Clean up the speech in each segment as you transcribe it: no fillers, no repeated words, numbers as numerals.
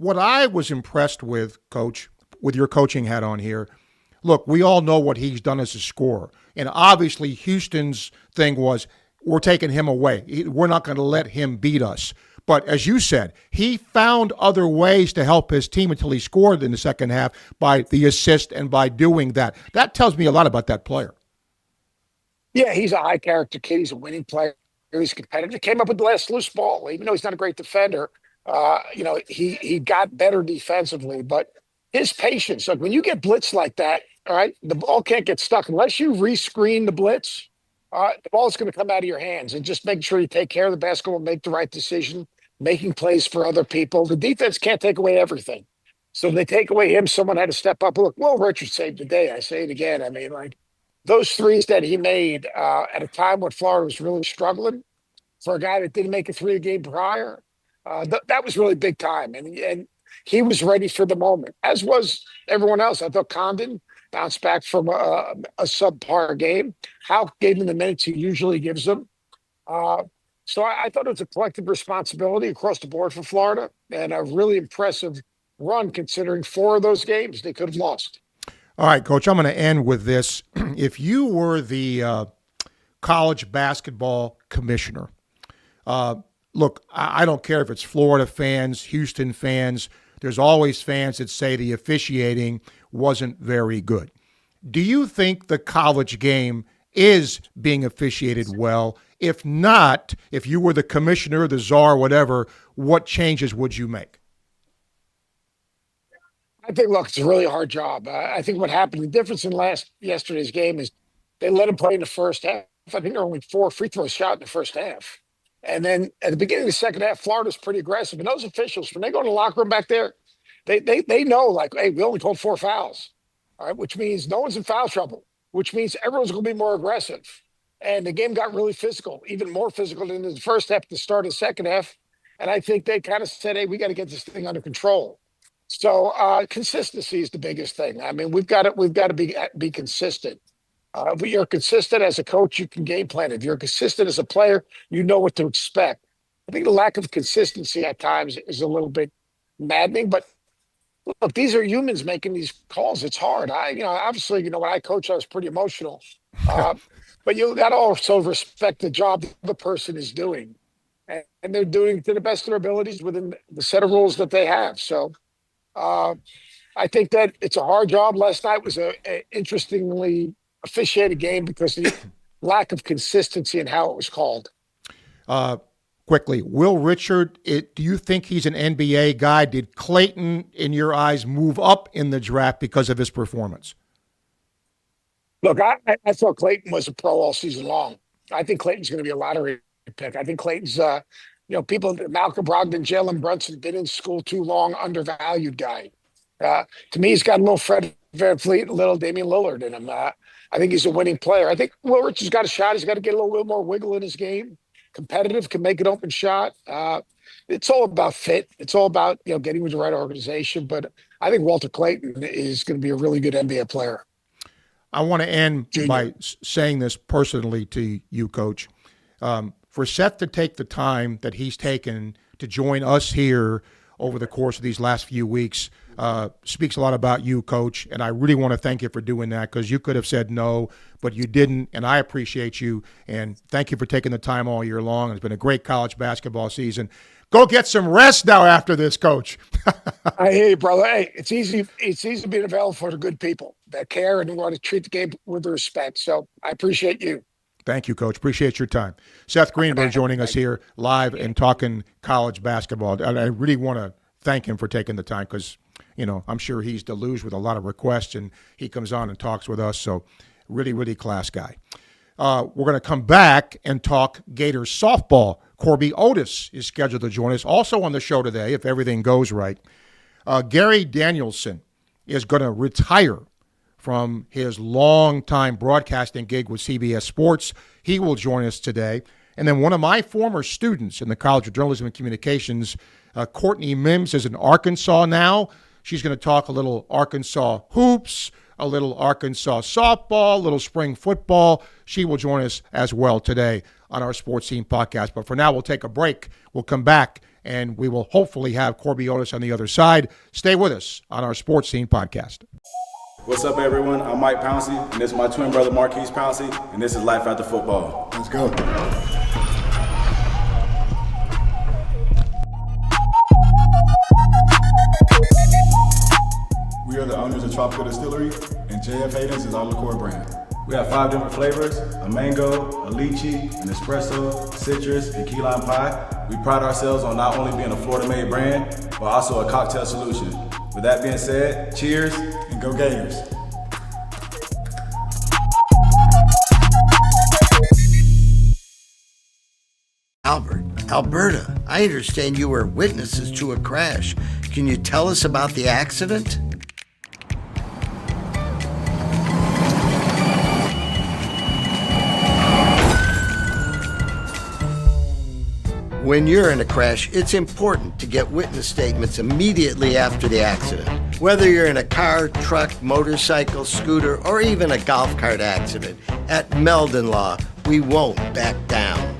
what I was impressed with, Coach, with your coaching hat on here, look, we all know what he's done as a scorer. And obviously, Houston's thing was, we're taking him away. We're not going to let him beat us. But as you said, he found other ways to help his team until he scored in the second half by the assist and by doing that. That tells me a lot about that player. Yeah, he's a high character kid. He's a winning player. He's competitive. He came up with the last loose ball, even though he's not a great defender. He got better defensively, but his patience. Like when you get blitzed like that, all right, the ball can't get stuck unless you rescreen the blitz. The ball's going to come out of your hands, and just make sure you take care of the basketball, make the right decision, making plays for other people. The defense can't take away everything. So they take away him. Someone had to step up. Look, Will Richard saved the day. I say it again. I mean, like those threes that he made at a time when Florida was really struggling for a guy that didn't make a three a game prior, that was really big time. And he was ready for the moment, as was everyone else. I thought Condon bounced back from a subpar game. Hal gave him the minutes he usually gives them. So I thought it was a collective responsibility across the board for Florida, and a really impressive run considering four of those games they could have lost. All right, Coach, I'm going to end with this. If you were the college basketball commissioner, look, I don't care if it's Florida fans, Houston fans, there's always fans that say the officiating wasn't very good. Do you think the college game is being officiated well? If not, if you were the commissioner, the czar, whatever, what changes would you make? I think, look, it's a really hard job. I think what happened, the difference in yesterday's game is they let him play in the first half. I think there were only 4 free throws shot in the first half. And then at the beginning of the second half, Florida's pretty aggressive. And those officials, when they go in the locker room back there, they know, like, hey, we only called 4 fouls, all right, which means no one's in foul trouble, which means everyone's going to be more aggressive. And the game got really physical, even more physical than the first half at the start of the second half. And I think they kind of said, hey, we got to get this thing under control. So consistency is the biggest thing. I mean, we've got to be consistent. If you're consistent as a coach, you can game plan. If you're consistent as a player, you know what to expect. I think the lack of consistency at times is a little bit maddening. But look, these are humans making these calls. It's hard. Obviously, when I coach, I was pretty emotional. But you got to also respect the job the person is doing, and they're doing to the best of their abilities within the set of rules that they have. So. I think that it's a hard job. Last night was a interestingly officiated game because of the lack of consistency in how it was called. Quickly, Will Richard, do you think he's an NBA guy? Did Clayton, in your eyes, move up in the draft because of his performance? Look, I thought Clayton was a pro all season long. I think Clayton's going to be a lottery pick. I think Clayton's people, Malcolm Brogdon, Jalen Brunson, been in school too long, undervalued guy. To me, he's got a little Fred VanVleet, a little Damian Lillard in him. I think he's a winning player. I think Will Richard's got a shot. He's got to get a little bit more wiggle in his game. Competitive, can make an open shot. It's all about fit. It's all about getting with the right organization. But I think Walter Clayton is going to be a really good NBA player. I want to end by saying this personally to you, Coach. For Seth to take the time that he's taken to join us here over the course of these last few weeks speaks a lot about you, Coach, and I really want to thank you for doing that because you could have said no, but you didn't, and I appreciate you, and thank you for taking the time all year long. It's been a great college basketball season. Go get some rest now after this, Coach. I hear you, brother. Hey, it's easy being available for the good people that care and want to treat the game with respect, so I appreciate you. Thank you, Coach. Appreciate your time. Seth Greenberg joining us here live and talking college basketball. I really want to thank him for taking the time because, I'm sure he's deluged with a lot of requests, and he comes on and talks with us. So really, really class guy. We're going to come back and talk Gators softball. Corby Otis is scheduled to join us. Also on the show today, if everything goes right, Gary Danielson is going to retire from his long-time broadcasting gig with CBS Sports. He will join us today. And then one of my former students in the College of Journalism and Communications, Courtney Mims, is in Arkansas now. She's going to talk a little Arkansas hoops, a little Arkansas softball, a little spring football. She will join us as well today on our Sports Scene podcast. But for now, we'll take a break. We'll come back and we will hopefully have Corby Otis on the other side. Stay with us on our Sports Scene podcast. What's up, everyone? I'm Mike Pouncey, and this is my twin brother, Marquise Pouncey, and this is Life After Football. Let's go. We are the owners of Tropical Distillery, and JF Hayden's is our liqueur brand. We have 5 different flavors: a mango, a lychee, an espresso, citrus, and key lime pie. We pride ourselves on not only being a Florida-made brand, but also a cocktail solution. With that being said, cheers, And go Gators. Albert, Alberta, I understand you were witnesses to a crash. Can you tell us about the accident? When you're in a crash, it's important to get witness statements immediately after the accident. Whether you're in a car, truck, motorcycle, scooter, or even a golf cart accident, at Meldon Law, we won't back down.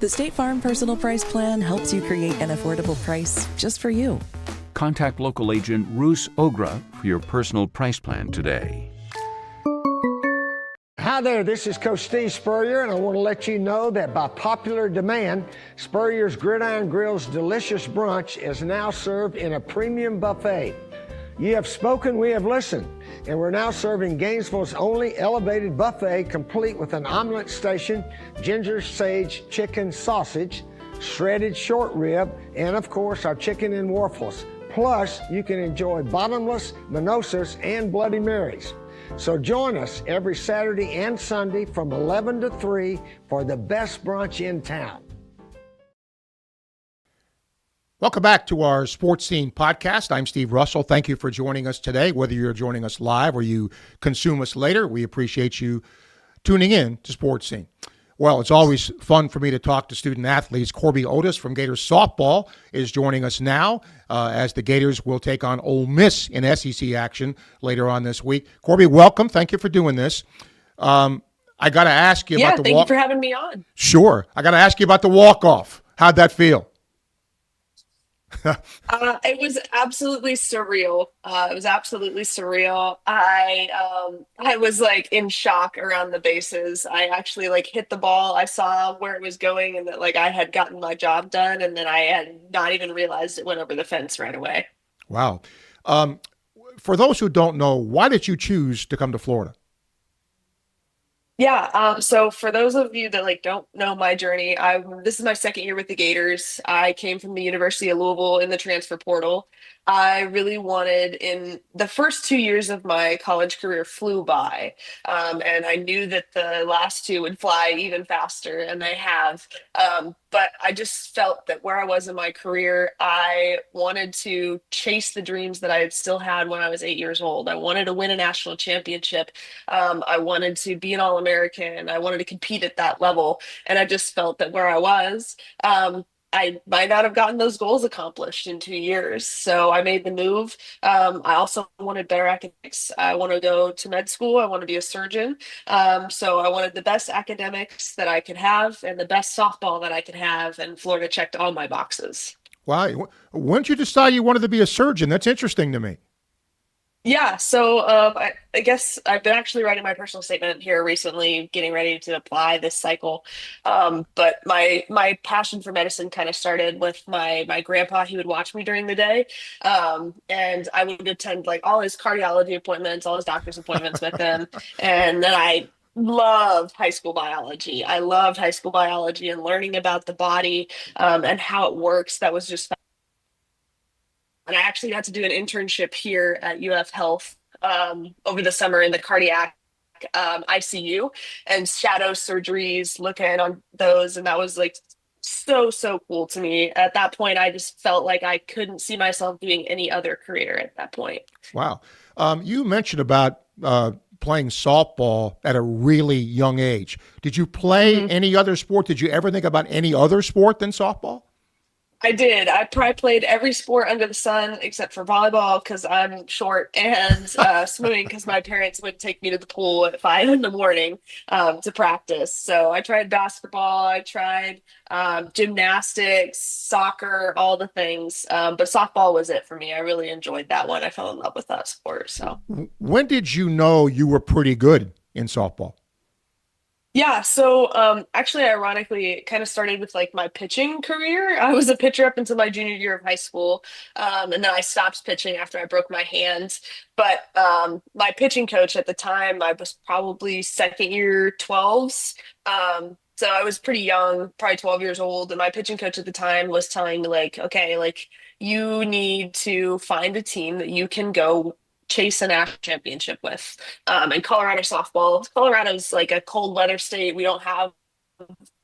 The State Farm Personal Price Plan helps you create an affordable price just for you. Contact local agent Roos Ogra for your personal price plan today. Hi there, this is Coach Steve Spurrier, and I want to let you know that by popular demand, Spurrier's Gridiron Grill's delicious brunch is now served in a premium buffet. You have spoken, we have listened, and we're now serving Gainesville's only elevated buffet, complete with an omelet station, ginger sage chicken sausage, shredded short rib, and of course our chicken and waffles. Plus, you can enjoy bottomless, mimosas, and Bloody Marys. So join us every Saturday and Sunday from 11 to 3 for the best brunch in town. Welcome back to our Sports Scene podcast. I'm Steve Russell. Thank you for joining us today. Whether you're joining us live or you consume us later, we appreciate you tuning in to Sports Scene. Well, it's always fun for me to talk to student athletes. Corby Otis from Gators Softball is joining us now as the Gators will take on Ole Miss in SEC action later on this week. Corby, welcome. Thank you for doing this. I got to ask you about the walk. Yeah, thank you for having me on. Sure. I got to ask you about the walk-off. How'd that feel? It was absolutely surreal. I was like in shock around the bases. I actually like hit the ball. I saw where it was going and that like I had gotten my job done, and then I had not even realized it went over the fence right away. Wow. For those who don't know, why did you choose to come to Florida? Yeah, so for those of you that like don't know my journey, this is my second year with the Gators. I came from the University of Louisville in the transfer portal. I really wanted, in the first 2 years of my college career flew by, and I knew that the last two would fly even faster, and they have. But I just felt that where I was in my career, I wanted to chase the dreams that I had still had when I was 8 years old. I wanted to win a national championship. I wanted to be an All-American. I wanted to compete at that level. And I just felt that where I was, I might not have gotten those goals accomplished in 2 years. So I made the move. I also wanted better academics. I want to go to med school. I want to be a surgeon. So I wanted the best academics that I could have and the best softball that I could have. And Florida checked all my boxes. Wow. When did you decide you wanted to be a surgeon? That's interesting to me. Yeah, so I guess I've been actually writing my personal statement here recently, getting ready to apply this cycle. But my passion for medicine kind of started with my grandpa. He would watch me during the day, and I would attend like all his cardiology appointments, all his doctor's appointments with him. And then I loved high school biology. I loved high school biology and learning about the body and how it works. That was just and I actually got to do an internship here at UF Health over the summer in the cardiac ICU and shadow surgeries, looking on those. And that was like so cool to me. At that point, I just felt like I couldn't see myself doing any other career at that point. Wow. You mentioned about playing softball at a really young age. Did you play any other sport? Did you ever think about any other sport than softball? I did. I probably played every sport under the sun except for volleyball because I'm short, and swimming because my parents would take me to the pool at 5 in the morning to practice. So I tried basketball, I tried gymnastics, soccer, all the things. But softball was it for me. I really enjoyed that one. I fell in love with that sport. So. When did you know you were pretty good in softball? Yeah, so actually, ironically, it kind of started with like my pitching career. I was a pitcher up until my junior year of high school, and then I stopped pitching after I broke my hand. But my pitching coach at the time, I was probably second year 12s. So I was pretty young, probably 12 years old, and my pitching coach at the time was telling me like, okay, like you need to find a team that you can go chase a national championship with. And Colorado softball. Colorado's like a cold weather state. We don't have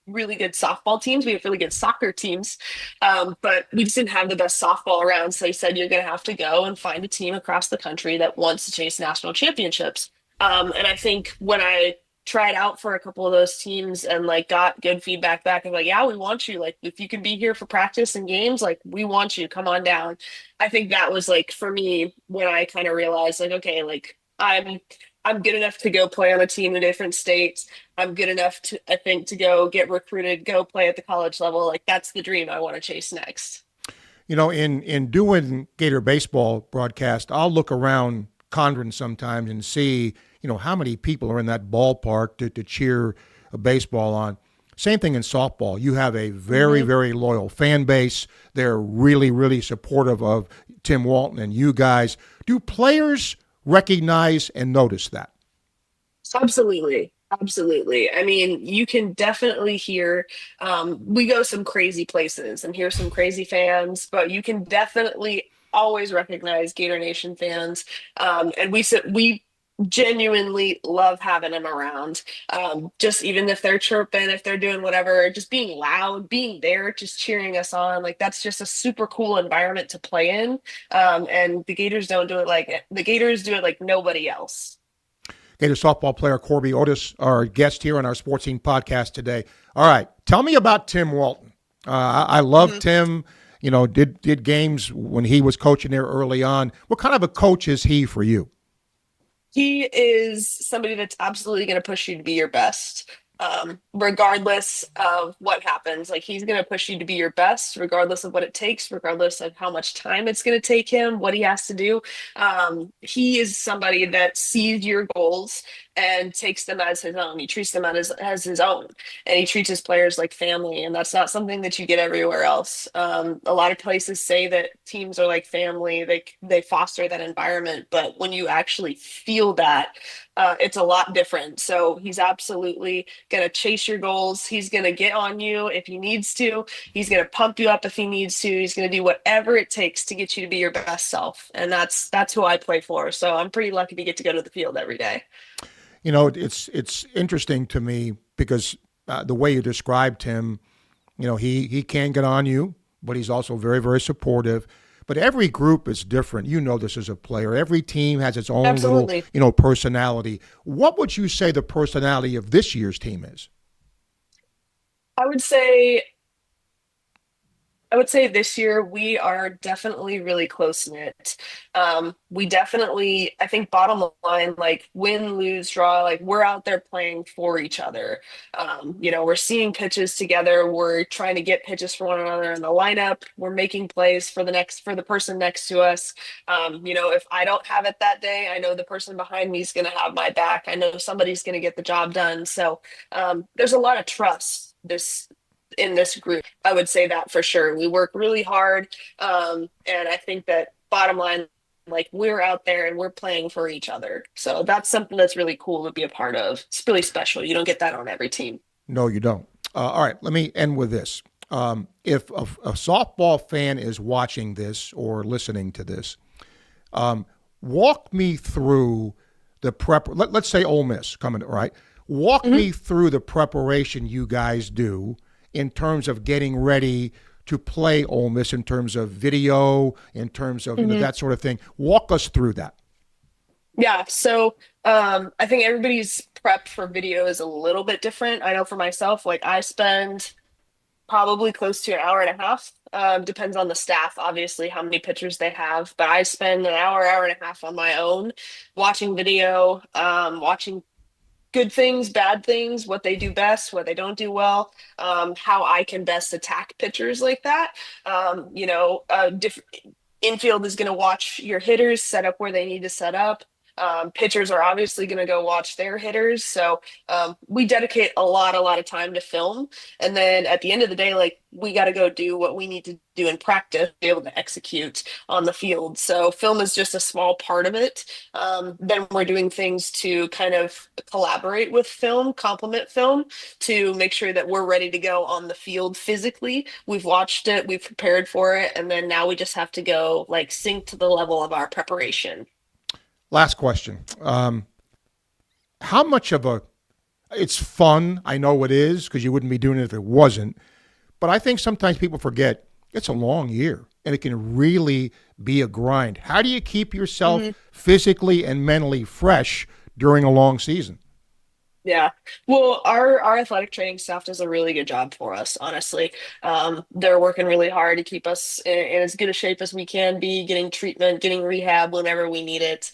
really good softball teams. We have really good soccer teams, but we just didn't have the best softball around. So he said, you're going to have to go and find a team across the country that wants to chase national championships. And I think when I tried out for a couple of those teams and like got good feedback back of like, yeah, we want you. Like, if you can be here for practice and games, like we want you. Come on down. I think that was like for me when I kind of realized like, okay, like I'm good enough to go play on a team in a different state. I'm good enough to, I think, to go get recruited, go play at the college level. Like that's the dream I want to chase next. You know, in doing Gator baseball broadcast, I'll look around Condren sometimes and see, you know, how many people are in that ballpark to cheer a baseball on. Same thing in softball. You have a very, very loyal fan base. They're really, really supportive of Tim Walton and you guys. Do players recognize and notice that? Absolutely. Absolutely. I mean, you can definitely hear, we go some crazy places and hear some crazy fans, but you can definitely always recognize Gator Nation fans. And we genuinely love having them around. Just even if they're chirping, if they're doing whatever, just being loud, being there, just cheering us on. Like that's just a super cool environment to play in. And the Gators don't do it like the Gators do it like nobody else. Gator softball player Corby Otis, our guest here on our Sports Scene podcast today. All right, tell me about Tim Walton. I love Tim. You know, did games when he was coaching there early on. What kind of a coach is he for you? He is somebody that's absolutely going to push you to be your best, regardless of what happens. Like he's going to push you to be your best, regardless of what it takes, regardless of how much time it's going to take him, what he has to do. He is somebody that sees your goals and takes them as his own. He treats them as his own, and he treats his players like family. And that's not something that you get everywhere else. A lot of places say that teams are like family. They foster that environment, but when you actually feel that, it's a lot different. So he's absolutely going to chase your goals. He's going to get on you if he needs to. He's going to pump you up if he needs to. He's going to do whatever it takes to get you to be your best self. And that's who I play for. So I'm pretty lucky to get to go to the field every day. You know, it's interesting to me because the way you described him, you know, he can get on you, but he's also very, very supportive. But every group is different. You know this as a player. Every team has its own Absolutely. little, you know, personality. What would you say the personality of this year's team is? I would say this year we are definitely really close knit. We definitely, I think, bottom line, like win, lose, draw, like we're out there playing for each other. You know, we're seeing pitches together. We're trying to get pitches for one another in the lineup. We're making plays for the person next to us. You know, if I don't have it that day, I know the person behind me is going to have my back. I know somebody's going to get the job done. So there's a lot of trust in this group. I would say that for sure. We work really hard. And I think that bottom line, like we're out there and we're playing for each other. So that's something that's really cool to be a part of. It's really special. You don't get that on every team. No, you don't. All right, let me end with this. If a softball fan is watching this or listening to this, walk me through the prep. Let's say Ole Miss coming, right? Walk me through the preparation you guys do in terms of getting ready to play Ole Miss, in terms of video, in terms of you know, that sort of thing. Walk us through that. Yeah, so I think everybody's prep for video is a little bit different. I know for myself, like I spend probably close to an hour and a half. Depends on the staff, obviously, how many pitchers they have. But I spend an hour and a half on my own watching video, watching good things, bad things, what they do best, what they don't do well, how I can best attack pitchers like that. Different infield is going to watch your hitters set up where they need to set up. Pitchers are obviously going to go watch their hitters. So we dedicate a lot of time to film. And then at the end of the day, like we got to go do what we need to do in practice, be able to execute on the field. So film is just a small part of it. Then we're doing things to kind of collaborate with film, complement film to make sure that we're ready to go on the field physically. We've watched it, we've prepared for it. And then now we just have to go like sync to the level of our preparation. Last question. How much of it's fun, I know it is, because you wouldn't be doing it if it wasn't, but I think sometimes people forget it's a long year and it can really be a grind. How do you keep yourself physically and mentally fresh during a long season? Yeah. Well, our athletic training staff does a really good job for us, honestly. They're working really hard to keep us in as good a shape as we can be, getting treatment, getting rehab whenever we need it.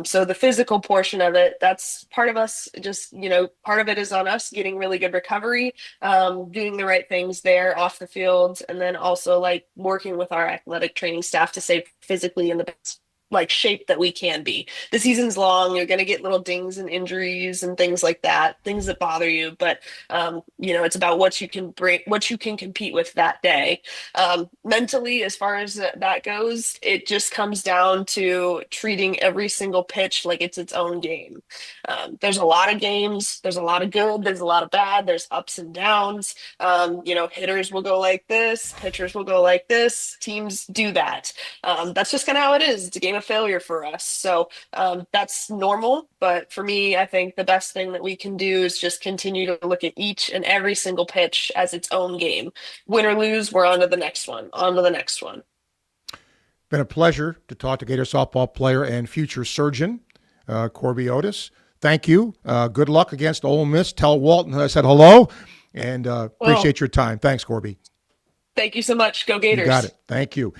So the physical portion of it, that's part of us, just, part of it is on us getting really good recovery, doing the right things there off the field, and then also like working with our athletic training staff to stay physically in the best like shape that we can be. The season's long, you're going to get little dings and injuries and things like that, things that bother you, but it's about what you can bring, what you can compete with that day. Mentally, as far as that goes, it just comes down to treating every single pitch like it's its own game. There's a lot of games, there's a lot of good, there's a lot of bad, there's ups and downs. Hitters will go like this, pitchers will go like this, teams do that. That's just kind of how it is. It's a game of failure for us. So that's normal. But for me, I think the best thing that we can do is just continue to look at each and every single pitch as its own game. Win or lose, we're on to the next one, on to the next one. Been a pleasure to talk to Gator softball player and future surgeon, Corby Otis. Thank you. Good luck against Ole Miss. Tell Walton I said hello, and appreciate your time. Thanks, Corby. Thank you so much. Go Gators. You got it. Thank you.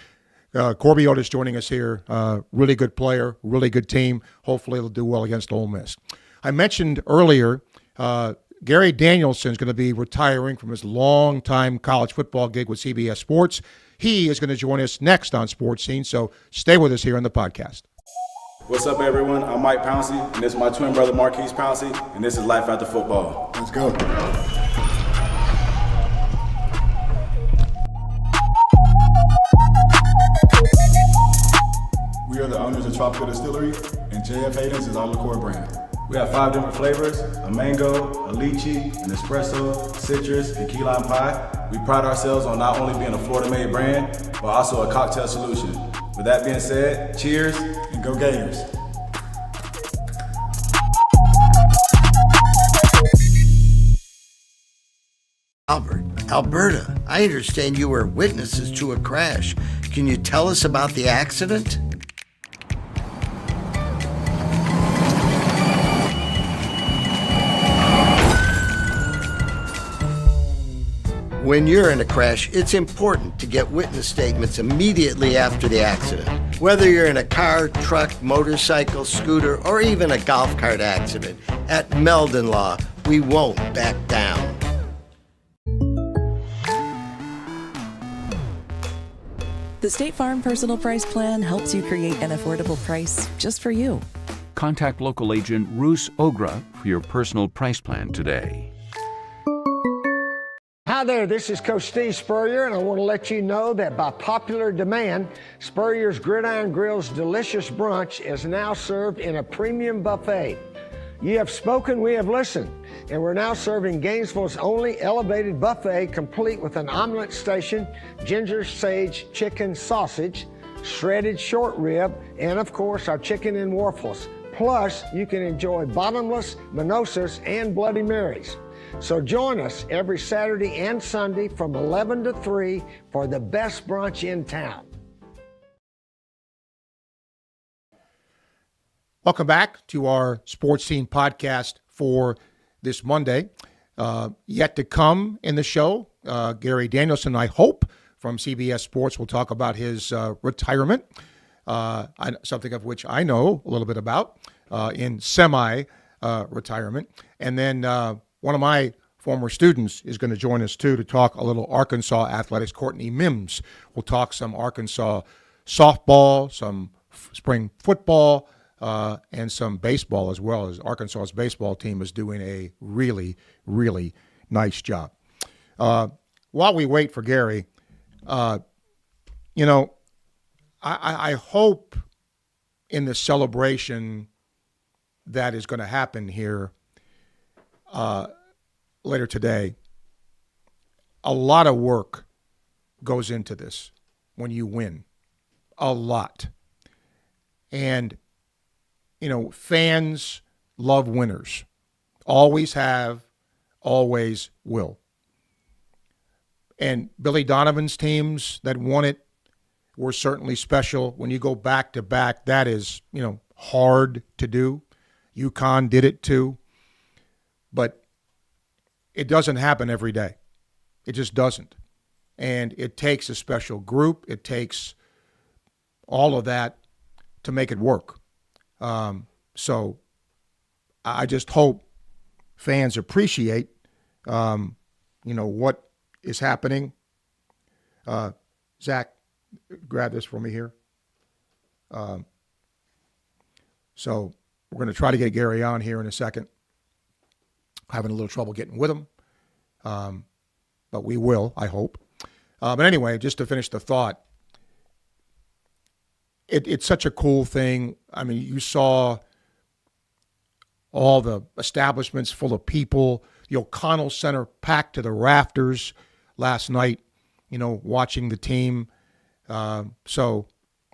Corby Otis joining us here. Really good player, really good team. Hopefully they'll do well against Ole Miss. I mentioned earlier Gary Danielson is going to be retiring from his long-time college football gig with CBS Sports. He is going to join us next on Sports Scene, so stay with us here on the podcast. What's up, everyone? I'm Mike Pouncey, and this is my twin brother, Marquise Pouncey, and this is Life After Football. Let's go. We are the owners of Tropical Distillery, and JF Hayden's is our liqueur brand. We have 5 different flavors: a mango, a lychee, an espresso, citrus, and key lime pie. We pride ourselves on not only being a Florida-made brand, but also a cocktail solution. With that being said, cheers, And go Gators. Albert, Alberta, I understand you were witnesses to a crash. Can you tell us about the accident? When you're in a crash, it's important to get witness statements immediately after the accident. Whether you're in a car, truck, motorcycle, scooter, or even a golf cart accident, at Meldon Law, we won't back down. The State Farm Personal Price Plan helps you create an affordable price just for you. Contact local agent Roos Ogra for your personal price plan today. Hi there, this is Coach Steve Spurrier, and I want to let you know that by popular demand, Spurrier's Gridiron Grill's delicious brunch is now served in a premium buffet. You have spoken, we have listened, and we're now serving Gainesville's only elevated buffet, complete with an omelet station, ginger sage chicken sausage, shredded short rib, and of course our chicken and waffles. Plus, you can enjoy bottomless mimosas and Bloody Marys. So join us every Saturday and Sunday from 11 to 3 for the best brunch in town. Welcome back to our Sports Scene podcast for this Monday. Yet to come in the show, Gary Danielson, I hope, from CBS Sports will talk about his retirement, something of which I know a little bit about in semi-retirement. And then one of my former students is going to join us, too, to talk a little Arkansas athletics. Courtney Mims will talk some Arkansas softball, some spring football, and some baseball as well, as Arkansas's baseball team is doing a really, really nice job. While we wait for Gary, I hope in the celebration that is going to happen here later today, a lot of work goes into this when you win. A lot. And fans love winners. Always have, always will. And Billy Donovan's teams that won it were certainly special. When you go back to back, that is, hard to do. UConn did it too. But it doesn't happen every day. It just doesn't. And it takes a special group. It takes all of that to make it work. So I just hope fans appreciate, what is happening. Zach, grab this for me here. So we're going to try to get Gary on here in a second. Having a little trouble getting with him. But we will, I hope. But anyway, just to finish the thought, it's such a cool thing. I mean, you saw all the establishments full of people, the O'Connell Center packed to the rafters last night, watching the team. And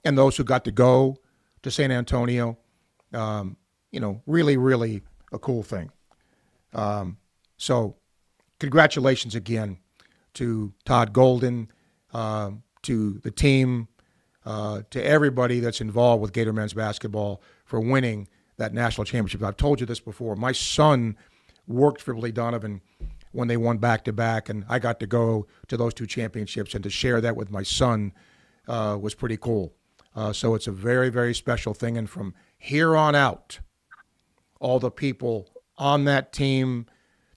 those who got to go to San Antonio, really, really a cool thing. So congratulations again to Todd Golden, to the team, to everybody that's involved with Gator men's basketball for winning that national championship. I've told you this before. My son worked for Billy Donovan when they won back-to-back, and I got to go to those two championships, and to share that with my son was pretty cool. So it's a very, very special thing. And from here on out, all the people on that team,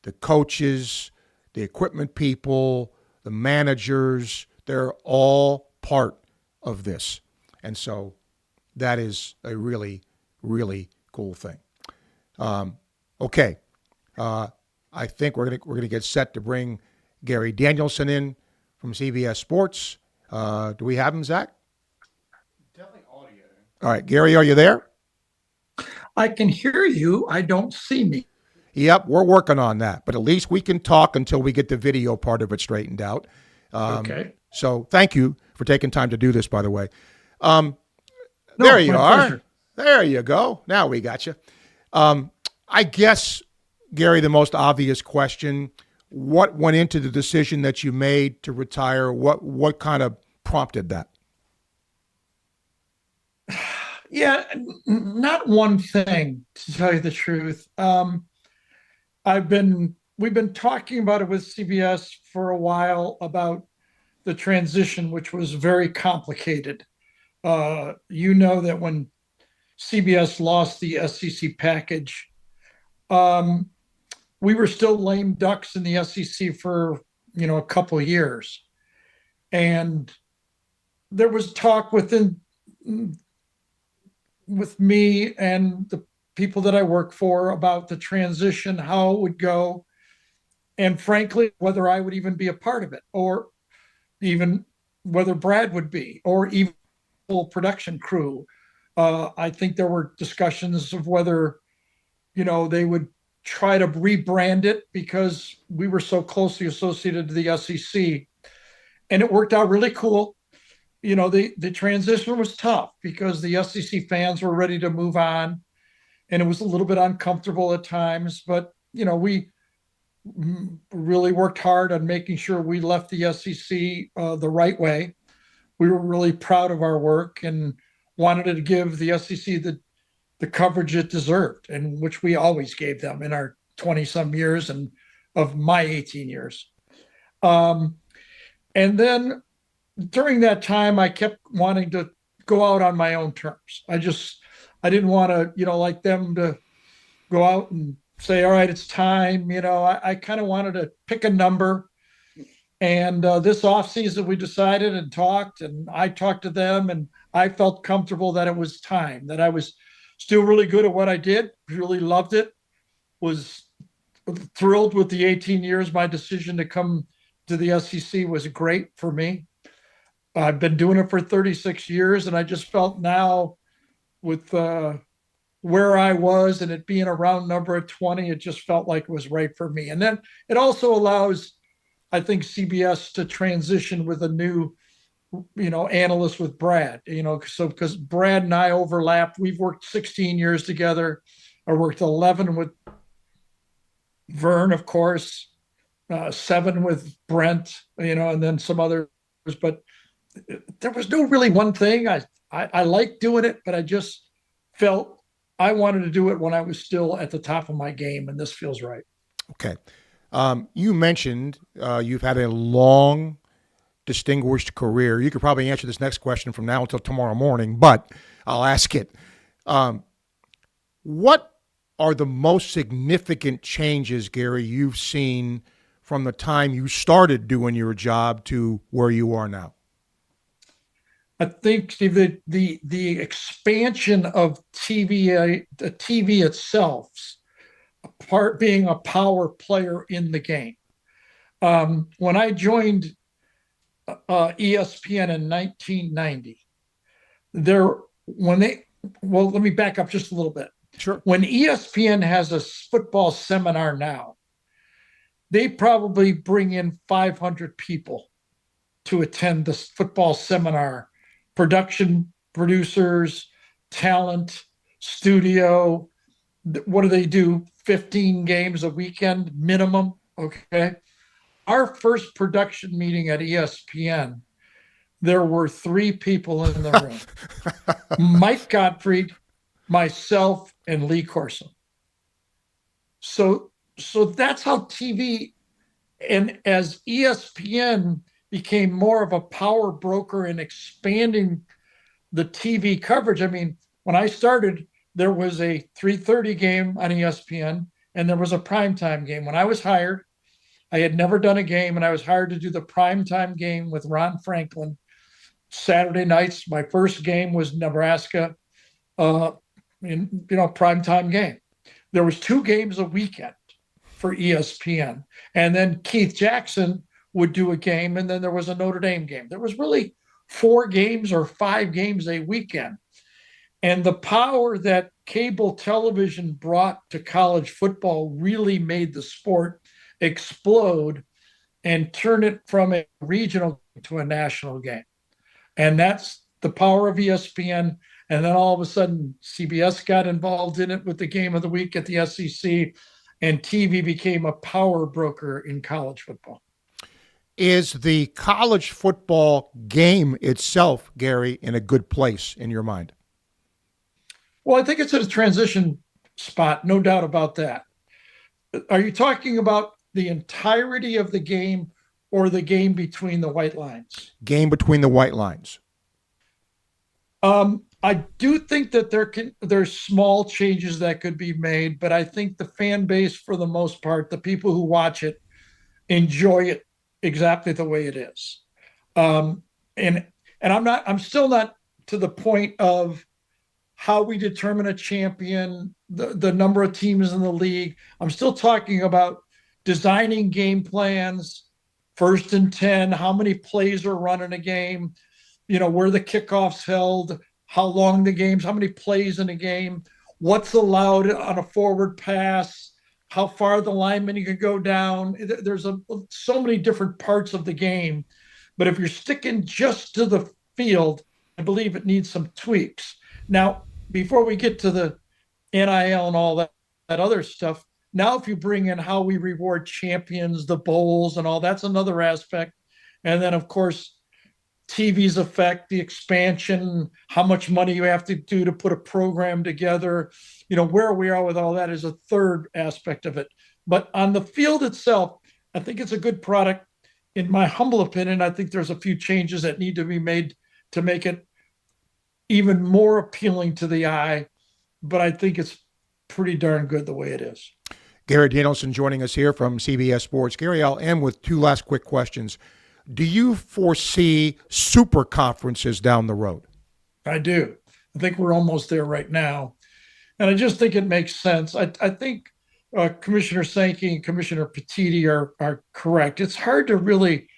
the coaches, the equipment people, the managers, they're all part of this. And so that is a really, really cool thing. Okay. I think we're gonna get set to bring Gary Danielson in from CBS Sports. Do we have him, Zach? Definitely audio. All right, Gary, are you there? I can hear you. I don't see me. Yep, we're working on that, but at least we can talk until we get the video part of it straightened out. Okay. So thank you for taking time to do this, by the way. No, There you my are. pleasure. There you go. Now we got you. I guess, Gary, the most obvious question, what went into the decision that you made to retire? What kind of prompted that? Yeah, not one thing, to tell you the truth. We've been talking about it with CBS for a while about the transition, which was very complicated. That when CBS lost the SEC package, we were still lame ducks in the SEC for, a couple of years. And there was talk with me and the people that I work for about the transition, how it would go, and frankly, whether I would even be a part of it, or even whether Brad would be, or even full production crew. I think there were discussions of whether, they would try to rebrand it because we were so closely associated to the SEC. And it worked out really cool. The transition was tough because the SEC fans were ready to move on, and it was a little bit uncomfortable at times, but we really worked hard on making sure we left the SEC the right way. We were really proud of our work and wanted to give the SEC the coverage it deserved, and which we always gave them in our 20 some years. And of my 18 years. And then during that time, I kept wanting to go out on my own terms. I didn't want to, like them to go out and say, all right, it's time. I kind of wanted to pick a number. And this offseason, we decided and talked, and I talked to them, and I felt comfortable that it was time, that I was still really good at what I did, really loved it, was thrilled with the 18 years. My decision to come to the SEC was great for me. I've been doing it for 36 years, and I just felt now with where I was and it being a round number of 20, it just felt like it was right for me. And then it also allows, I think, CBS to transition with a new, analyst with Brad, so because Brad and I overlapped. We've worked 16 years together. I worked 11 with Vern, of course, 7 with Brent, and then some others. But there was no really one thing. I liked doing it, but I just felt I wanted to do it when I was still at the top of my game, and this feels right. Okay. You mentioned you've had a long, distinguished career. You could probably answer this next question from now until tomorrow morning, but I'll ask it. What are the most significant changes, Gary, you've seen from the time you started doing your job to where you are now? I think, Steve, the expansion of TV, the TV itself, part being a power player in the game. When I joined ESPN in 1990, let me back up just a little bit. Sure. When ESPN has a football seminar now, they probably bring in 500 people to attend this football seminar. Production, producers, talent, studio. What do they do? 15 games a weekend minimum. Okay. Our first production meeting at ESPN, there were 3 people in the room. Mike Gottfried, myself, and Lee Corson. So that's how TV, and as ESPN became more of a power broker in expanding the TV coverage. I mean, when I started, there was a 3:30 game on ESPN, and there was a primetime game. When I was hired, I had never done a game, and I was hired to do the primetime game with Ron Franklin. Saturday nights, my first game was Nebraska, primetime game. There was 2 games a weekend for ESPN. And then Keith Jackson would do a game, and then there was a Notre Dame game. There was really 4 games or 5 games a weekend. And the power that cable television brought to college football really made the sport explode and turn it from a regional to a national game. And that's the power of ESPN. And then all of a sudden, CBS got involved in it with the game of the week at the SEC, and TV became a power broker in college football. Is the college football game itself, Gary, in a good place in your mind? Well, I think it's at a transition spot, no doubt about that. Are you talking about the entirety of the game or the game between the white lines? Game between the white lines. I do think that there's small changes that could be made, but I think the fan base, for the most part, the people who watch it, enjoy it exactly the way it is. And I'm still not to the point of how we determine a champion, the number of teams in the league. I'm still talking about designing game plans, 1st and 10, how many plays are run in a game, where the kickoff's held, how long the games, how many plays in a game, what's allowed on a forward pass, how far the lineman you can go down. There's so many different parts of the game. But if you're sticking just to the field, I believe it needs some tweaks. Now, before we get to the NIL and all that other stuff, now if you bring in how we reward champions, the bowls and all, that's another aspect. And then, of course, TV's effect, the expansion, how much money you have to do to put a program together, where we are with all that is a third aspect of it. But on the field itself, I think it's a good product. In my humble opinion, I think there's a few changes that need to be made to make it even more appealing to the eye, but I think it's pretty darn good the way it is. Gary Danielson joining us here from CBS Sports. Gary, I'll end with two last quick questions. Do you foresee super conferences down the road? I do. I think we're almost there right now. And I just think it makes sense. I think Commissioner Sankey and Commissioner Petiti are correct. It's hard to really,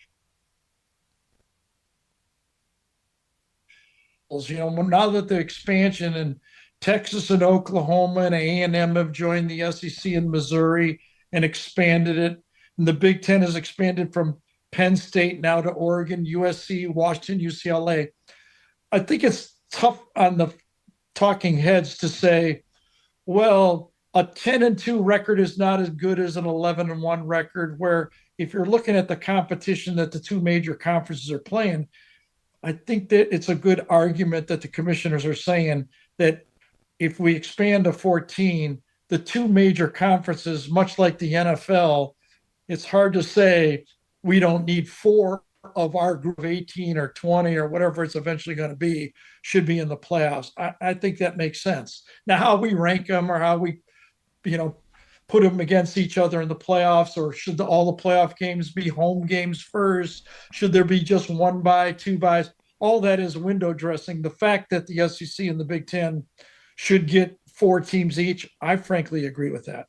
now that the expansion in Texas and Oklahoma and A&M have joined the SEC in Missouri and expanded it, and the Big Ten has expanded from Penn State now to Oregon, USC, Washington, UCLA. I think it's tough on the talking heads to say, well, a 10-2 record is not as good as an 11-1 record, where if you're looking at the competition that the two major conferences are playing, I think that it's a good argument that the commissioners are saying that if we expand to 14, the two major conferences, much like the NFL, it's hard to say we don't need 4 of our group of 18 or 20 or whatever it's eventually going to be should be in the playoffs. I think that makes sense. Now, how we rank them or how we, put them against each other in the playoffs, or should all the playoff games be home games first? Should there be just 1 bye, 2 byes? All that is window dressing. The fact that the SEC and the Big Ten should get 4 teams each, I frankly agree with that.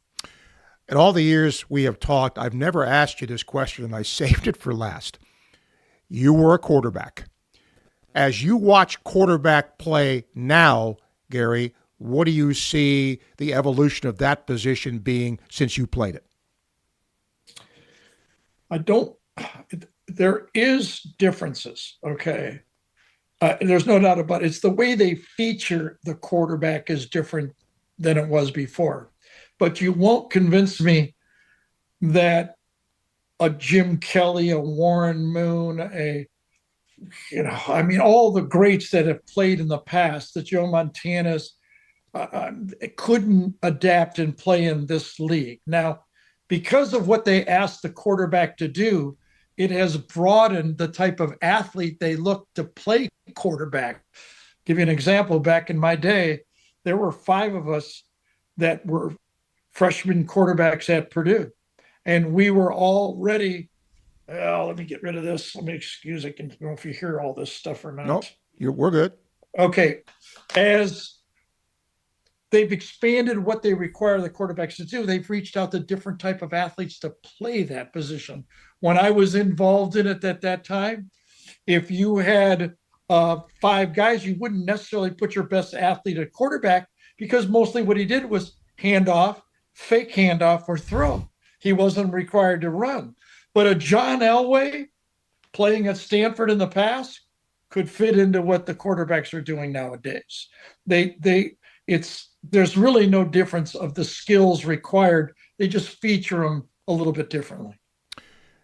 In all the years we have talked, I've never asked you this question, and I saved it for last. You were a quarterback. As you watch quarterback play now, Gary, what do you see the evolution of that position being since you played it? There is differences, okay? There's no doubt about it. It's the way they feature the quarterback is different than it was before. But you won't convince me that a Jim Kelly, a Warren Moon, all the greats that have played in the past, the Joe Montanas, couldn't adapt and play in this league. Now, because of what they asked the quarterback to do, it has broadened the type of athlete they look to play quarterback. Give you an example. Back in my day, there were 5 of us that were freshman quarterbacks at Purdue. And we were already, let me get rid of this. Let me excuse, I don't know if you hear all this stuff or not. No, we're good. Okay. As they've expanded what they require the quarterbacks to do, they've reached out to different type of athletes to play that position. When I was involved in it at that time, if you had 5 guys, you wouldn't necessarily put your best athlete at quarterback, because mostly what he did was handoff, fake handoff, or throw. He wasn't required to run. But a John Elway playing at Stanford in the past could fit into what the quarterbacks are doing nowadays. There's really no difference of the skills required. They just feature them a little bit differently.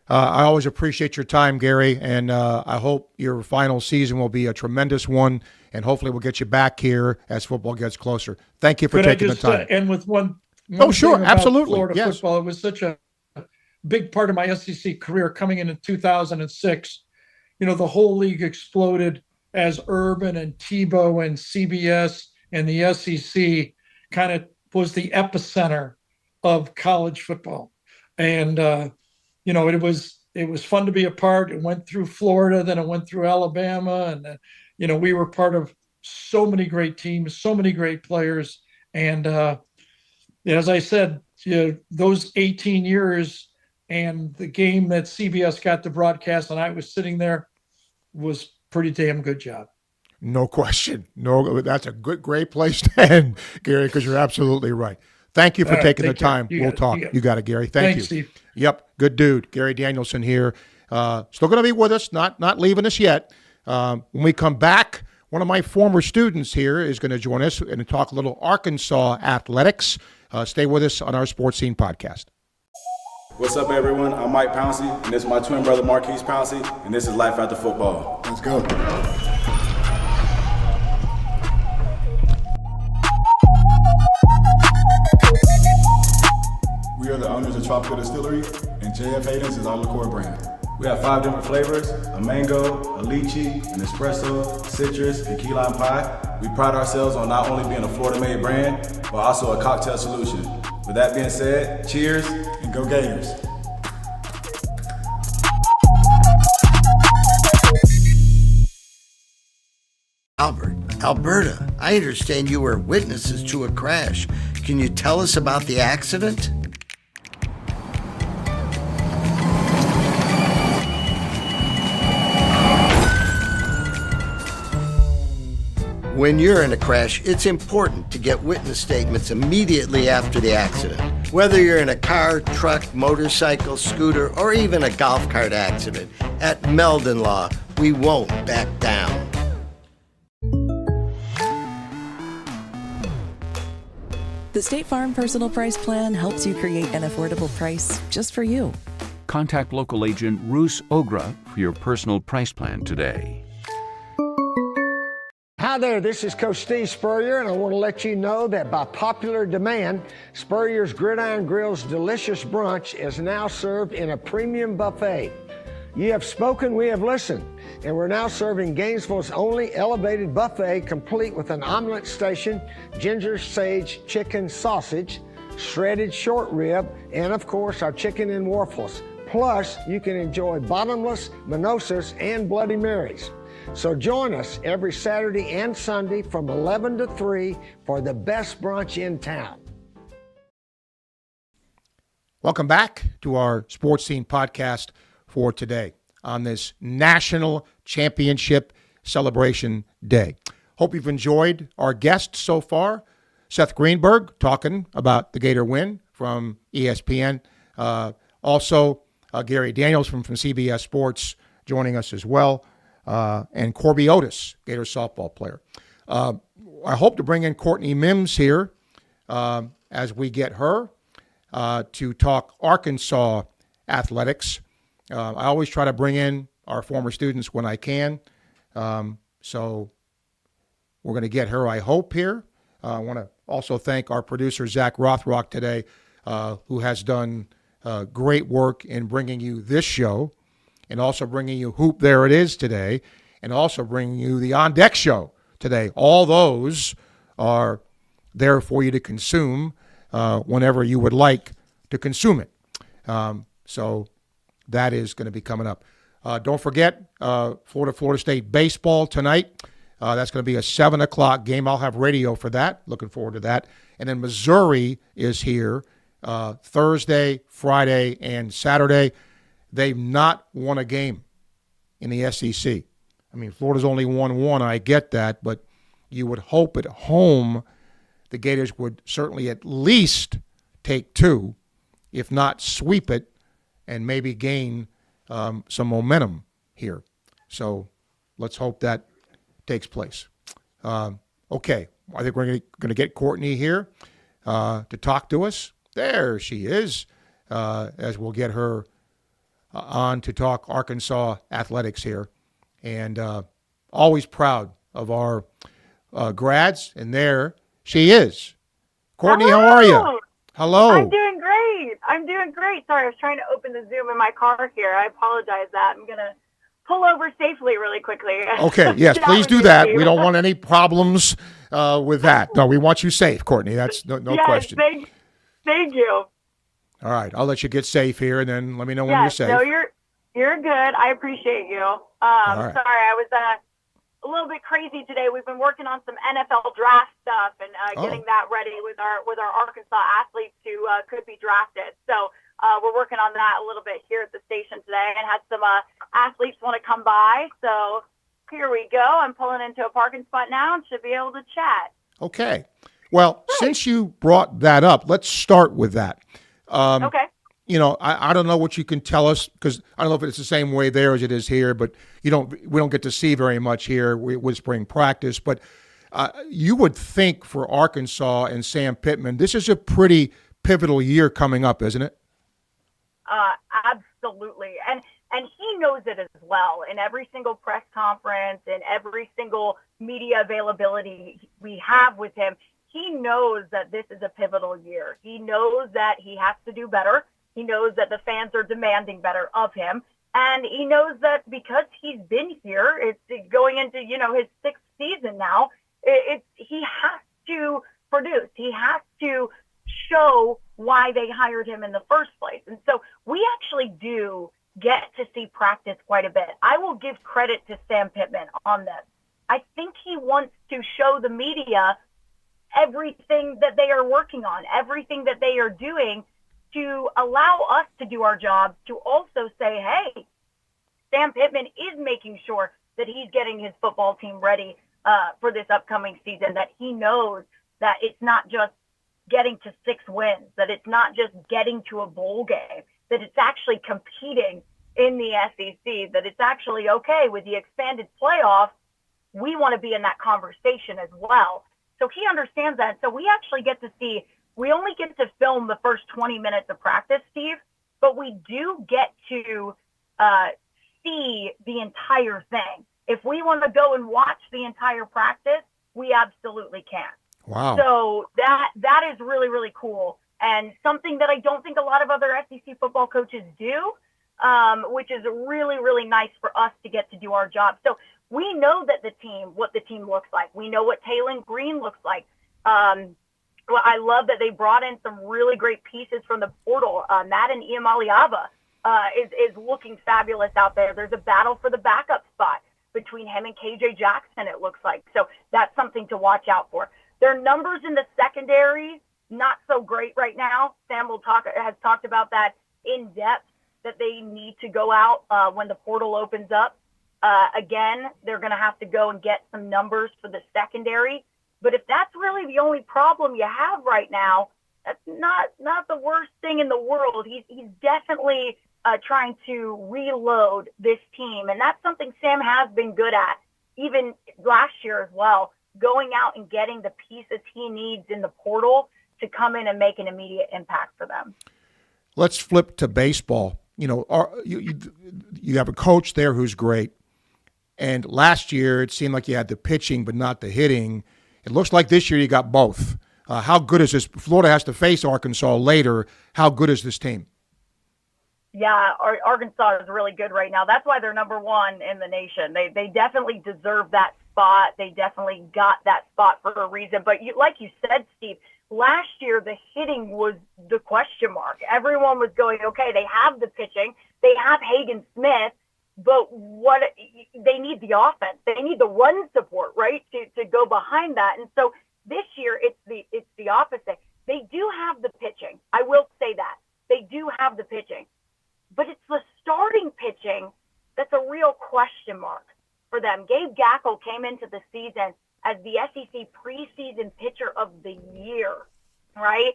I always appreciate your time, Gary, and I hope your final season will be a tremendous one, and hopefully we'll get you back here as football gets closer. Thank you for taking the time. And with one sure, thing about absolutely. Florida Yes. football, it was such a big part of my SEC career coming in 2006. The whole league exploded as Urban and Tebow and CBS and the SEC kind of was the epicenter of college football. And, it was fun to be a part. It went through Florida, then it went through Alabama. And, we were part of so many great teams, so many great players. And as I said, those 18 years and the game that CBS got to broadcast and I was sitting there was pretty damn good job. No question. No, that's a great place to end, Gary, because you're absolutely right. Thank you for taking the time. We'll talk. You got it, Gary. Thanks, Steve. Yep, good dude. Gary Danielson here. Still going to be with us, not leaving us yet. When we come back, one of my former students here is going to join us and talk a little Arkansas athletics. Stay with us on our Sports Scene podcast. What's up, everyone? I'm Mike Pouncey, and this is my twin brother, Marquise Pouncey, and this is Life After Football. Let's go. We are are the owners of Tropical Distillery, and JF Hayden's is our liqueur brand. We have 5 different flavors: a mango, a lychee, an espresso, citrus, and key lime pie. We pride ourselves on not only being a Florida-made brand, but also a cocktail solution. With that being said, cheers, And go Gators! Albert, Alberta, I understand you were witnesses to a crash. Can you tell us about the accident? When you're in a crash, it's important to get witness statements immediately after the accident. Whether you're in a car, truck, motorcycle, scooter, or even a golf cart accident, at Meldon Law, we won't back down. The State Farm Personal Price Plan helps you create an affordable price just for you. Contact local agent Roos Ogra for your personal price plan today. Hi there, this is Coach Steve Spurrier, and I want to let you know that by popular demand, Spurrier's Gridiron Grill's delicious brunch is now served in a premium buffet. You have spoken, we have listened, and we're now serving Gainesville's only elevated buffet, complete with an omelet station, ginger sage chicken sausage, shredded short rib, and of course our chicken and waffles. Plus, you can enjoy bottomless mimosas and Bloody Marys. So join us every Saturday and Sunday from 11 to 3 for the best brunch in town. Welcome back to our Sports Scene podcast for today on this National Championship Celebration Day. Hope you've enjoyed our guests so far. Seth Greenberg talking about the Gator win from ESPN. Also, Gary Daniels from CBS Sports joining us as well. And Corby Otis, Gator softball player. I hope to bring in Courtney Mims here as we get her to talk Arkansas athletics. I always try to bring in our former students when I can. So we're going to get her, I hope, here. I want to also thank our producer, Zach Rothrock, today, who has done great work in bringing you this show, and also bringing you Hoop There It Is today, and also bringing you the On Deck Show today. All those are there for you to consume whenever you would like to consume it. So that is going to be coming up. Don't forget, Florida State baseball tonight. That's going to be a 7 o'clock game. I'll have radio for that. Looking forward to that. And then Missouri is here Thursday, Friday, and Saturday. They've not won a game in the SEC. I mean, Florida's only won one. I get that, but you would hope at home the Gators would certainly at least take 2, if not sweep it, and maybe gain some momentum here. So let's hope that takes place. Okay, I think we're going to get Courtney here to talk to us. There she is, as we'll get her on to talk Arkansas athletics here. And always proud of our grads. And there she is. Courtney, Hello. how are you? Hello. I'm doing great. Sorry, I was trying to open the Zoom in my car here. I apologize that. I'm going to pull over safely really quickly. Okay, yes, please do that. We don't want any problems with that. No, we want you safe, Courtney. That's no yes, question. Thank you. All right, I'll let you get safe here, and then let me know when Yes, you're safe. no, you're good. I appreciate you. right. Sorry, I was a little bit crazy today. We've been working on some NFL draft stuff and getting that ready with our Arkansas athletes who could be drafted. So we're working on that a little bit here at the station today, and had some athletes want to come by. So here we go. I'm pulling into a parking spot now and should be able to chat. Okay. Well, since you brought that up, let's start with that. Okay. You know, I don't know what you can tell us, because I don't know if it's the same way there as it is here, but we don't get to see very much here with spring practice. But you would think for Arkansas and Sam Pittman, this is a pretty pivotal year coming up, isn't it? Absolutely. And he knows it as well. In every single press conference and every single media availability we have with him, he knows that this is a pivotal year. He knows that he has to do better. He knows that the fans are demanding better of him. And he knows that because he's been here, it's going into, his sixth season now, he has to produce. He has to show why they hired him in the first place. And so we actually do get to see practice quite a bit. I will give credit to Sam Pittman on this. I think he wants to show the media everything that they are working on, everything that they are doing, to allow us to do our job, to also say, hey, Sam Pittman is making sure that he's getting his football team ready for this upcoming season, that he knows that it's not just getting to 6 wins, that it's not just getting to a bowl game, that it's actually competing in the SEC, that it's actually okay with the expanded playoff. We want to be in that conversation as well. So he understands that. So we actually get to see, we only get to film the first 20 minutes of practice, Steve, but we do get to see the entire thing. If we want to go and watch the entire practice, we absolutely can. Wow. So that is really, really cool, and something that I don't think a lot of other SEC football coaches do, which is really, really nice for us to get to do our job. So we know that what the team looks like. We know what Taylon Green looks like. Well, I love that they brought in some really great pieces from the portal. Madden Iamaliava is looking fabulous out there. There's a battle for the backup spot between him and KJ Jackson, it looks like. So that's something to watch out for. Their numbers in the secondary, not so great right now. Sam has talked about that in depth, that they need to go out when the portal opens up. Again, they're going to have to go and get some numbers for the secondary. But if that's really the only problem you have right now, that's not the worst thing in the world. He's definitely trying to reload this team. And that's something Sam has been good at, even last year as well, going out and getting the pieces he needs in the portal to come in and make an immediate impact for them. Let's flip to baseball. You have a coach there who's great. And last year, it seemed like you had the pitching but not the hitting. It looks like this year you got both. How good is this? Florida has to face Arkansas later. How good is this team? Yeah, Arkansas is really good right now. That's why they're number one in the nation. They definitely deserve that spot. They definitely got that spot for a reason. But like you said, Steve, last year the hitting was the question mark. Everyone was going, okay, they have the pitching. They have Hagen Smith. But what they need the offense, they need the run support, right, to go behind that. And so this year it's the opposite. They do have the pitching. I will say that they do have the pitching, but it's the starting pitching that's a real question mark for them. Gabe Gackle came into the season as the SEC preseason pitcher of the year, right?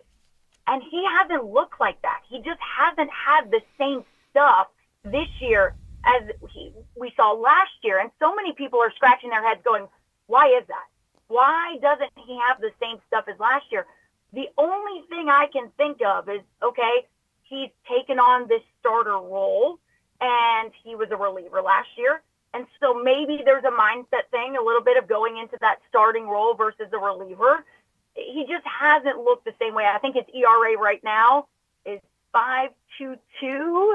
And he hasn't looked like that. He just hasn't had the same stuff this year as we saw last year. And so many people are scratching their heads going, why is that? Why doesn't he have the same stuff as last year? The only thing I can think of is, okay, he's taken on this starter role and he was a reliever last year. And so maybe there's a mindset thing, a little bit of going into that starting role versus a reliever. He just hasn't looked the same way. I think his ERA right now is 5.22.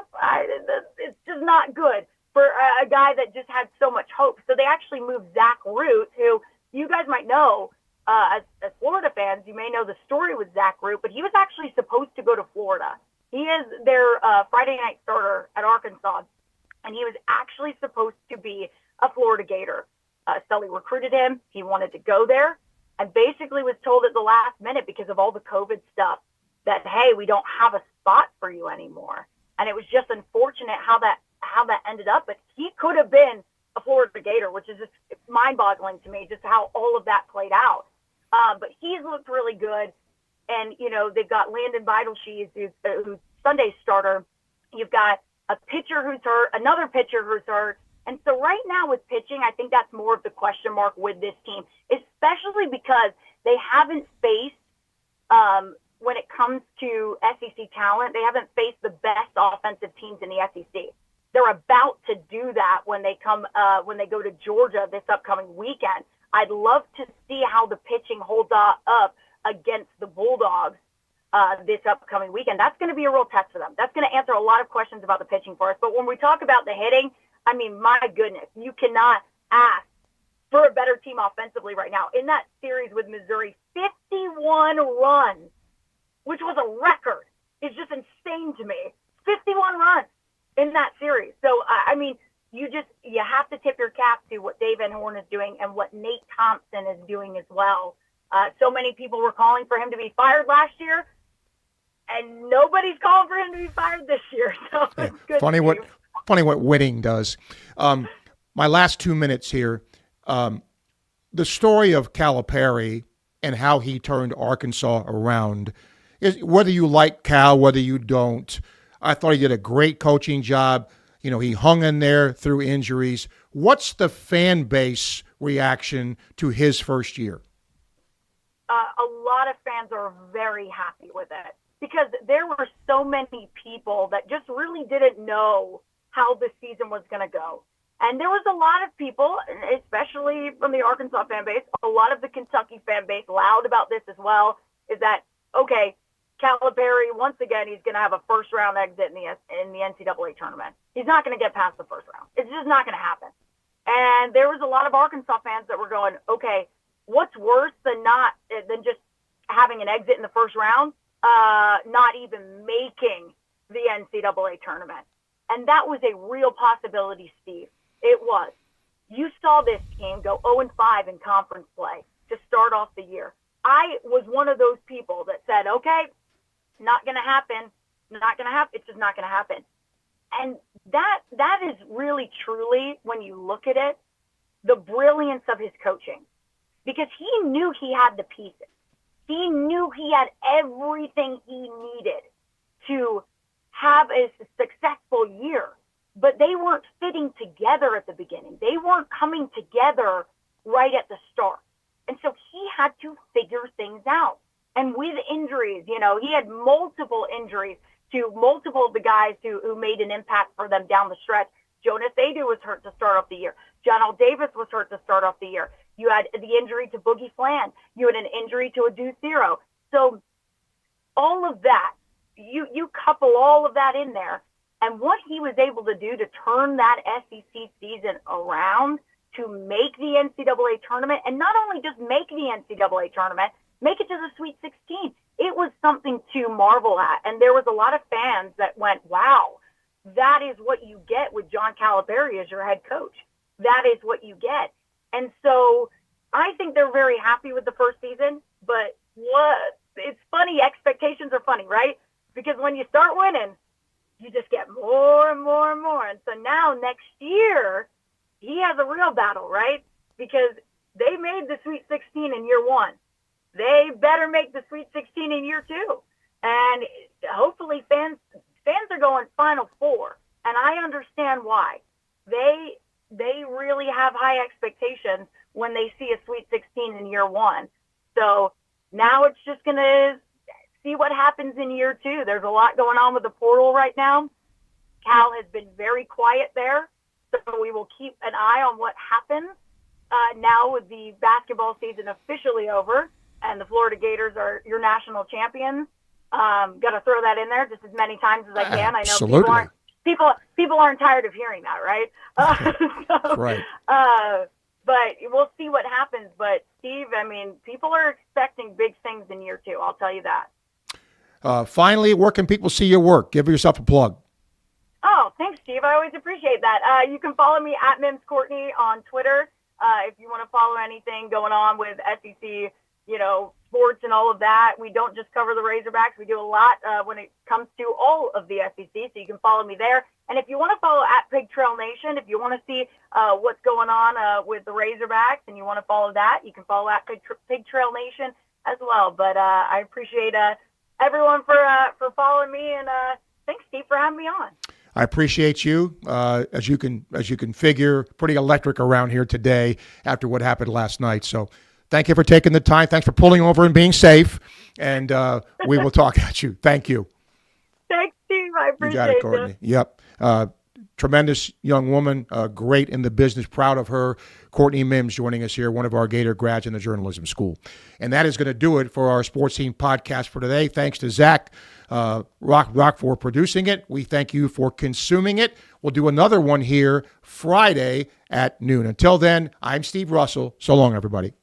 It's just not good for a guy that just had so much hope. So they actually moved Zach Root, who you guys might know as Florida fans. You may know the story with Zach Root, but he was actually supposed to go to Florida. He is their Friday night starter at Arkansas, and he was actually supposed to be a Florida Gator. Sully recruited him. He wanted to go there, and basically was told at the last minute because of all the COVID stuff that, hey, we don't have a spot for you anymore. And it was just unfortunate how that ended up. But he could have been a Florida Gator, which is just mind-boggling to me, just how all of that played out. But he's looked really good. And, they've got Landon Beidelshees, who's Sunday's starter. You've got a pitcher who's hurt, another pitcher who's hurt. And so right now with pitching, I think that's more of the question mark with this team, especially because they haven't faced when it comes to SEC talent, they haven't faced the best offensive teams in the SEC. They're about to do that when they go to Georgia this upcoming weekend. I'd love to see how the pitching holds up against the Bulldogs this upcoming weekend. That's going to be a real test for them. That's going to answer a lot of questions about the pitching for us. But when we talk about the hitting, I mean, my goodness, you cannot ask for a better team offensively right now. In that series with Missouri, 51 runs, which was a record. It's just insane to me. 51 runs in that series. So, I mean, you have to tip your cap to what Dave Van Horn is doing and what Nate Thompson is doing as well. So many people were calling for him to be fired last year, and nobody's calling for him to be fired this year. So it's good. Funny what winning does. My last 2 minutes here. The story of Calipari and how he turned Arkansas around is, whether you like Cal, whether you don't, I thought he did a great coaching job. You know, he hung in there through injuries. What's the fan base reaction to his first year? A lot of fans are very happy with it because there were so many people that just really didn't know how the season was going to go. And there was a lot of people, especially from the Arkansas fan base, a lot of the Kentucky fan base loud about this as well, is that, okay, Calipari, once again, he's going to have a first-round exit in the NCAA tournament. He's not going to get past the first round. It's just not going to happen. And there was a lot of Arkansas fans that were going, okay, what's worse than just having an exit in the first round? Not even making the NCAA tournament. And that was a real possibility, Steve. It was. You saw this team go 0-5 in conference play to start off the year. I was one of those people that said, okay, not going to happen. Not going to happen. It's just not going to happen. And that is really, truly, when you look at it, the brilliance of his coaching. Because he knew he had the pieces. He knew he had everything he needed to have a successful year. But they weren't fitting together at the beginning. They weren't coming together right at the start. And so he had to figure things out. And with injuries, you know, he had multiple injuries to multiple of the guys who made an impact for them down the stretch. Jonas Adu was hurt to start off the year. John L. Davis was hurt to start off the year. You had the injury to Boogie Flan. You had an injury to Adu Zero. So all of that, you couple all of that in there, and what he was able to do to turn that SEC season around to make the NCAA tournament, and not only just make the NCAA tournament, make it to the Sweet 16. It was something to marvel at. And there was a lot of fans that went, wow, that is what you get with John Calipari as your head coach. That is what you get. And so I think they're very happy with the first season, but it's funny. Expectations are funny, right? Because when you start winning, you just get more and more and more. And so now next year, he has a real battle, right? Because they made the Sweet 16 in year one. They better make the Sweet 16 in year two. And hopefully fans are going Final Four. And I understand why. They really have high expectations when they see a Sweet 16 in year one. So now it's just going to see what happens in year two. There's a lot going on with the portal right now. Cal has been very quiet there. So we will keep an eye on what happens now with the basketball season officially over. And the Florida Gators are your national champions. Got to throw that in there just as many times as I can. Absolutely. I know people aren't tired of hearing that, right? Right. But we'll see what happens. But Steve, I mean, people are expecting big things in year two. I'll tell you that. Finally, where can people see your work? Give yourself a plug. Oh, thanks, Steve. I always appreciate that. You can follow me at Mims Courtney on Twitter if you want to follow anything going on with SEC, sports and all of that. We don't just cover the Razorbacks. We do a lot when it comes to all of the SEC, so you can follow me there. And if you want to follow at Pig Trail Nation, if you want to see what's going on with the Razorbacks and you want to follow that, you can follow at Pig Trail Nation as well. But I appreciate everyone for following me, and thanks, Steve, for having me on. I appreciate you. As you can figure, pretty electric around here today after what happened last night. So thank you for taking the time. Thanks for pulling over and being safe. And we will talk at you. Thank you. Thanks, Steve. I appreciate it. You got it, Courtney. Yep. tremendous young woman, great in the business, proud of her. Courtney Mims joining us here, one of our Gator grads in the journalism school. And that is going to do it for our Sports Team podcast for today. Thanks to Zach Rock for producing it. We thank you for consuming it. We'll do another one here Friday at noon. Until then, I'm Steve Russell. So long, everybody.